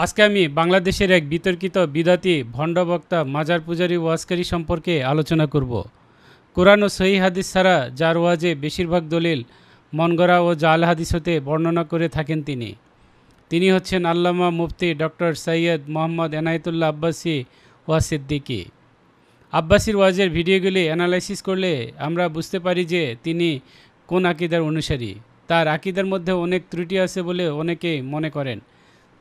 আজকে আমি বাংলাদেশের এক বিতর্কিত বিদাতি ভণ্ড বক্তা মাজার পূজারী ওয়াজকারী সম্পর্কে আলোচনা করব। কোরআন ও সহিহ হাদিস ছাড়া যার ওয়াজে বেশিরভাগ দলিল মনগড়া ও জাল হাদিস হতে বর্ণনা করে থাকেন তিনি হচ্ছেন আল্লামা মুফতি ডক্টর সৈয়দ মোহাম্মদ এনায়েতুল্লাহ আব্বাসী ওয়াজ সিদ্দিকী। আব্বাসীর ওয়াজের ভিডিওগুলি অ্যানালাইসিস করলে আমরা বুঝতে পারি যে তিনি কোন আকিদার অনুসারী। তার আকিদার মধ্যে অনেক ত্রুটি আছে বলে অনেকেই মনে করেন।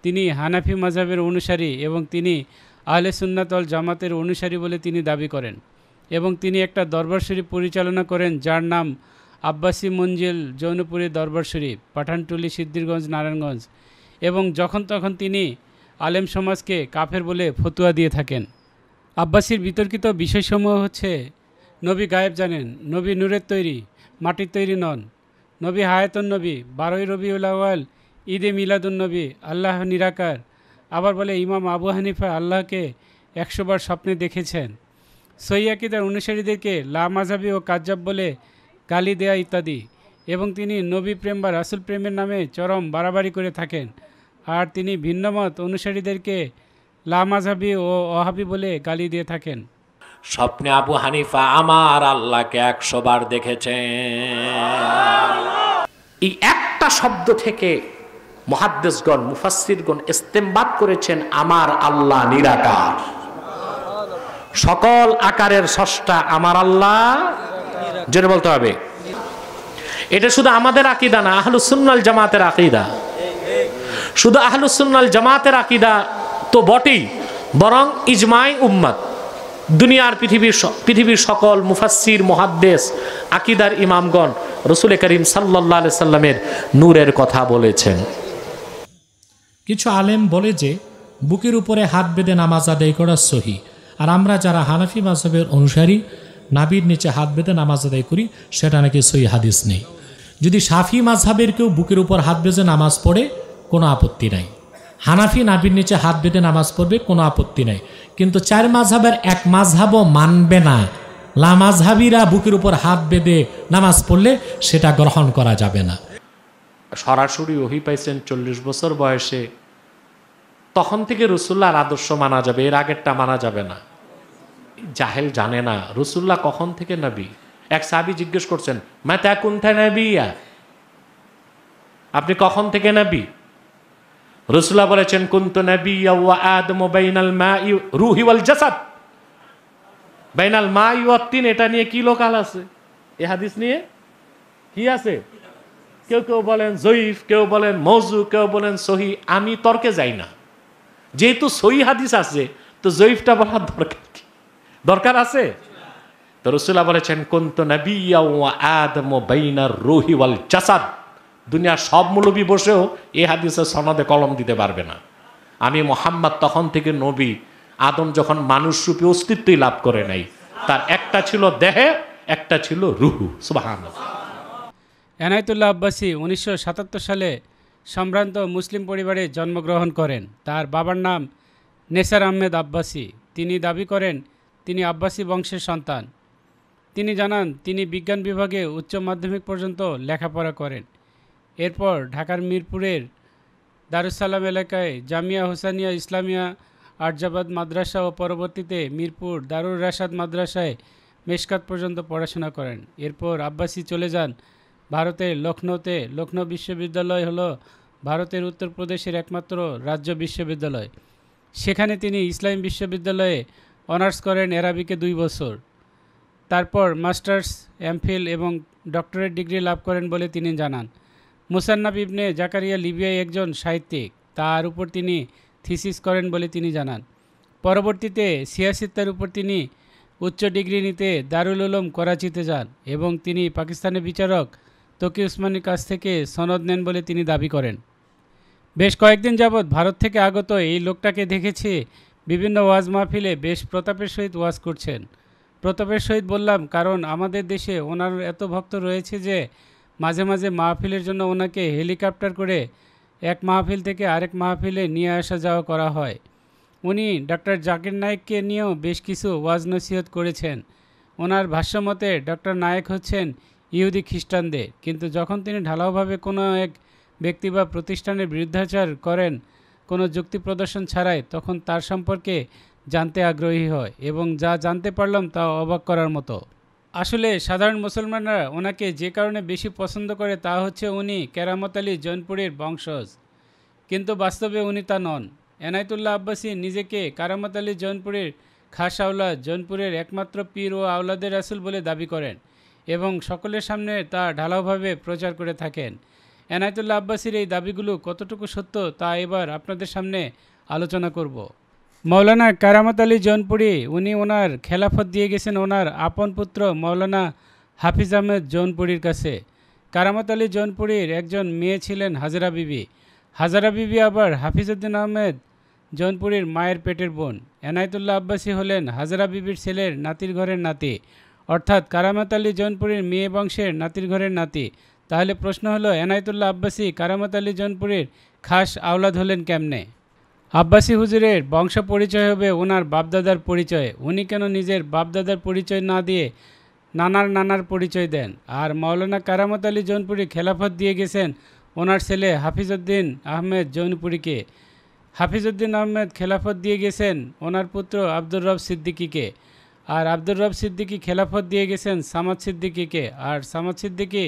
তিনি হানাফি মাযহাবের অনুসারী এবং তিনি আহলে সুন্নাত ওয়াল জামাতের অনুসারী বলে তিনি দাবি করেন এবং তিনি একটা দরবার শরীফ পরিচালনা করেন যার নাম আব্বাসী মঞ্জিল জৌনপুরী দরবার শরীফ, পাঠানটুলি, সিদ্ধিরগঞ্জ, নারায়ণগঞ্জ, এবং যখন তখন তিনি আলেম সমাজকে কাফের বলে ফতুয়া দিয়ে থাকেন। আব্বাসীর বিতর্কিত বিষয়সমূহ হচ্ছে: নবী গায়েব জানেন, নবী নূরের তৈরি, মাটির তৈরি নন, নবী হায়াতুন নবী, 12ই রবিউল আউয়াল, ঈদে মিলাদুন নবী, আল্লাহ নিরাকার। আবার বলে ইমাম আবু হানিফা আল্লাহকে 100 বার স্বপ্নে দেখেছেন। সহিহ আকীদার অনুসারীদেরকে লামাযহাবী ও কাজ্জাব বলে গালি দেয়া ইত্যাদি। এবং তিনি নবী প্রেম বা রাসূল প্রেমের নামে চরম বাড়াবাড়ি করে থাকেন। আর তিনি ভিন্নমত অনুসারীদেরকে লামাযহাবী ও ওহাবী বলে গালি দিয়ে থাকেন। স্বপ্নে আবু হানিফা আমার আল্লাহকে 100 বার দেখেছেন। এই একটা শব্দ থেকে মুহাদ্দিসগণ, মুফাসসিরগণ ইস্তেমবাত করেছেন আমার আল্লাহ নিরাকার, সকল আকারের স্রষ্টা আমার আল্লাহ। জেনে বলতে হবে, এটা শুধু আমাদের আকীদা না, আহলুস সুন্নাহ ওয়াল জামাতের আকীদা। শুধু আহলুস সুন্নাহ ওয়াল জামাতের আকীদা তো বটেই, বরং ইজমাই উম্মত, দুনিয়ার পৃথিবীর সকল মুফাসসির, মুহাদ্দিস, আকীদার ইমামগণ রাসূল করিম সাল্লাল্লাহু আলাইহি সাল্লামের নূরের কথা বলেছেন। কিছু আলেম বলে যে বুকের উপরে হাত বেঁধে নামাজ আদায় করা সহি, আর আমরা যারা হানাফি মাযহাবের অনুসারী নাভির নিচে হাত বেঁধে নামাজ আদায় করি সেটা নাকি সহি হাদিস নেই। যদি শাফি মাযহাবের কেউ বুকের উপর হাত বেঁধে নামাজ পড়ে কোনো আপত্তি নাই, হানাফি নাভির নিচে হাত বেঁধে নামাজ পড়বে কোনো আপত্তি নাই, কিন্তু 4 মাযহাবের এক মাযহাবও মানবে না। লামাযহাবীরা বুকের উপর হাত বেঁধে নামাজ পড়লে সেটা গ্রহণ করা যাবে না। সরাসরি ওহী পাইছেন 40 বছর বয়সে, তখন থেকে রাসূলুল্লাহর আদর্শ মানা যাবে, এর আগেরটা মানা যাবে না। জাহেল জানে না রাসূলুল্লাহ কখন থেকে নবী। এক সাহাবী জিজ্ঞেস করছেন, মাতা কুনতা নবিয়্যা, আপনি কখন থেকে নবী? রাসূলুল্লাহ বলেছেন, কুনতু নবিয়্যা ওয়া আদমু বাইনাল মাই রূহি ওয়াল জাসাদ। বাইনাল মাই ওয়াত তিন, এটা নিয়ে কি লোকাল আছে? এই হাদিস নিয়ে কি আছে? কেউ কেউ বলেন জয়ীফ, কেউ বলেন মওযু, কেউ বলেন সহি। আমি তর্কে যাই না, যেহেতু সহি হাদিস আছে তো জয়ীফটা বলার দরকার আছে? তো রাসূলুল্লাহ বলেছেন, কুনতু নবিয়্যা ওয়া আদমু বাইনার রূহি ওয়াল জাসাদ। দুনিয়ার সব মৌলবী বসেও এই হাদিসের সনদে কলম দিতে পারবে না। আমি মুহাম্মদ তখন থেকে নবী, আদম যখন মানুষরূপী অস্তিত্বই লাভ করে নাই, তার একটা ছিল দেহে, একটা ছিল রুহু। সুবহানাল্লাহ। এনায়েতুল্লাহ আব্বাসী 1977 সালে সম্ভ্রান্ত মুসলিম পরিবারে জন্মগ্রহণ করেন। তার বাবার নাম নেসার আহমেদ আব্বাসী। তিনি দাবি করেন তিনি আব্বাসী বংশের সন্তান। তিনি জানান তিনি বিজ্ঞান বিভাগে উচ্চ মাধ্যমিক পর্যন্ত লেখাপড়া করেন। এরপর ঢাকার মিরপুরের দারুস সালাম এলাকায় জামিয়া হোসানিয়া ইসলামিয়া আরজাবাদ মাদ্রাসা ও পরবর্তীতে মিরপুর দারুর রাশাদ মাদ্রাসায় মেশকাত পর্যন্ত পড়াশোনা করেন। এরপর আব্বাসী চলে যান ভারতের লখনৌতে। লখনৌ বিশ্ববিদ্যালয় হলো ভারতের উত্তরপ্রদেশের একমাত্র রাজ্য বিশ্ববিদ্যালয়। সেখানে তিনি ইসলামী বিশ্ববিদ্যালয়ে অনার্স করেন অ্যারাবিকে 2 বছর। তারপর মাস্টার্স, এমফিল এবং ডক্টরেট ডিগ্রি লাভ করেন বলে তিনি জানান। মুসান্নাফ ইবনে জাকারিয়া লিবিয়ায় একজন সাহিত্যিক, তার উপর তিনি থিসিস করেন বলে তিনি জানান। পরবর্তীতে সিয়াসিত্তার উপর তিনি উচ্চ ডিগ্রি নিতে দারুল উলুম করাচিতে যান এবং তিনি পাকিস্তানের বিচারক তকি উসমানির কাছ থেকে সনদ নেন বলে তিনি দাবি করেন। বেশ কয়েকদিন যাবৎ ভারত থেকে আগত এই লোকটাকে দেখেছি বিভিন্ন ওয়াজ মাহফিলে বেশ প্রতাপের সহিত ওয়াজ করছেন। প্রতাপের সহিত বললাম কারণ আমাদের দেশে ওনার এত ভক্ত রয়েছে যে মাঝে মাঝে মাহফিলের জন্য ওনাকে হেলিকপ্টার করে এক মাহফিল থেকে আরেক মাহফিলে নিয়ে আসা যাওয়া করা হয়। উনি ডক্টর জাকির নায়েককে নিয়েও বেশ কিছু ওয়াজ নসিহত করেছেন। ওনার ভাষ্যমতে ডক্টর নায়েক হচ্ছেন ইহুদি খ্রিস্টানদের, কিন্তু যখন তিনি ঢালাওভাবে কোনো এক ব্যক্তি বা প্রতিষ্ঠানের বিরুদ্ধাচার করেন কোনো যুক্তি প্রদর্শন ছাড়াই, তখন তার সম্পর্কে জানতে আগ্রহী হয় এবং যা জানতে পারলাম তা অবাক করার মতো। আসলে সাধারণ মুসলমানরা ওনাকে যে কারণে বেশি পছন্দ করে তা হচ্ছে উনি কেরামত আলী জৌনপুরীর বংশজ, কিন্তু বাস্তবে উনি তা নন। এনায়েতুল্লাহ আব্বাসী নিজেকে কারামত আলী জৌনপুরীর খাস আওলাদ, জৌনপুরের একমাত্র পীর ও আওলাদের রাসূল বলে দাবি করেন এবং সকলের সামনে তা ঢালাওভাবে প্রচার করে থাকেন। এনায়েতুল্লাহ আব্বাসীর এই দাবিগুলো কতটুকু সত্য তা এবার আপনাদের সামনে আলোচনা করব। মৌলানা কারামত আলী জৌনপুরী উনি ওনার খেলাফত দিয়ে গেছেন ওনার আপন পুত্র মৌলানা হাফিজ আহমেদ জৌনপুরীর কাছে। কারামত আলী জৌনপুরীর একজন মেয়ে ছিলেন হাজরা বিবি। হাজরা বিবি আবার হাফিজউদ্দিন আহমেদ জৌনপুরীর মায়ের পেটের বোন। এনায়েতুল্লাহ আব্বাসী হলেন হাজরা বিবির ছেলের নাতির ঘরের নাতি, অর্থাৎ কারামত আলী জৌনপুরীর মেয়ে বংশের নাতির ঘরের নাতি। তাহলে প্রশ্ন হলো, এনায়েতুল্লাহ আব্বাসী কারামত আলী জৌনপুরীর খাস আওলাদ হলেন কেমনে? আব্বাসী হুজুরের বংশ পরিচয় হবে ওনার বাপদাদার পরিচয়। উনি কেন নিজের বাপদাদার পরিচয় না দিয়ে নানার পরিচয় দেন? আর মৌলানা কারামত আলী জৌনপুরী খেলাফত দিয়ে গেছেন ওনার ছেলে হাফিজউদ্দিন আহমেদ জৌনপুরীকে। হাফিজউদ্দিন আহমেদ খেলাফত দিয়ে গেছেন ওনার পুত্র আব্দুর রব সিদ্দিকীকে। আর আব্দুর রব সিদ্দিকী খেলাফত দিয়ে গেছেন সামাদ সিদ্দিকীকে। আর সামাদ সিদ্দিকী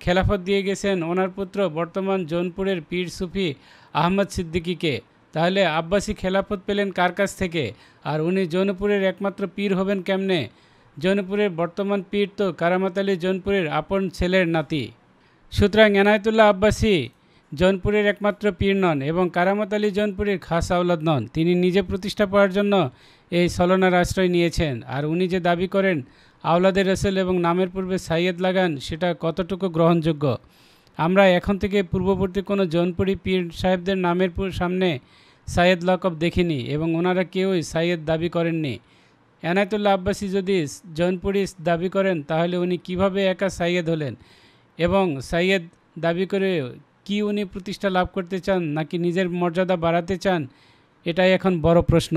খেলাফত দিয়ে গেছেন ওনার পুত্র বর্তমান জৌনপুরের পীর সুফি আহমদ সিদ্দিকীকে। তাহলে আব্বাসী খেলাফত পেলেন কার কাছ থেকে? আর উনি জৌনপুরের একমাত্র পীর হবেন কেমনে? জৌনপুরের বর্তমান পীর তো কারামত আলী জৌনপুরের আপন ছেলের নাতি। সুতরাং এনায়েতুল্লাহ আব্বাসী জৌনপুরের একমাত্র পীর নন এবং কারামত আলী জৌনপুরীর খাস আওলাদ নন। তিনি নিজে প্রতিষ্ঠা পাওয়ার জন্য এই ছলনার আশ্রয় নিয়েছেন। আর উনি যে দাবি করেন আওলাদের রাসূল এবং নামের পূর্বে সাইয়েদ লাগান, সেটা কতটুকু গ্রহণযোগ্য? আমরা এখন থেকে পূর্ববর্তী কোনো জৌনপুরী পীর সাহেবদের নামের সামনে সাইয়েদ লকব দেখিনি এবং ওনারা কেউই সাইয়েদ দাবি করেননি। এনায়েতুল্লাহ আব্বাসী যদি জৌনপুরী দাবি করেন তাহলে উনি কিভাবে একা সাইয়েদ হলেন? এবং সাইয়েদ দাবি করে কি উনি প্রতিষ্ঠা লাভ করতে চান নাকি নিজের মর্যাদা বাড়াতে চান? এটাই এখন বড় প্রশ্ন।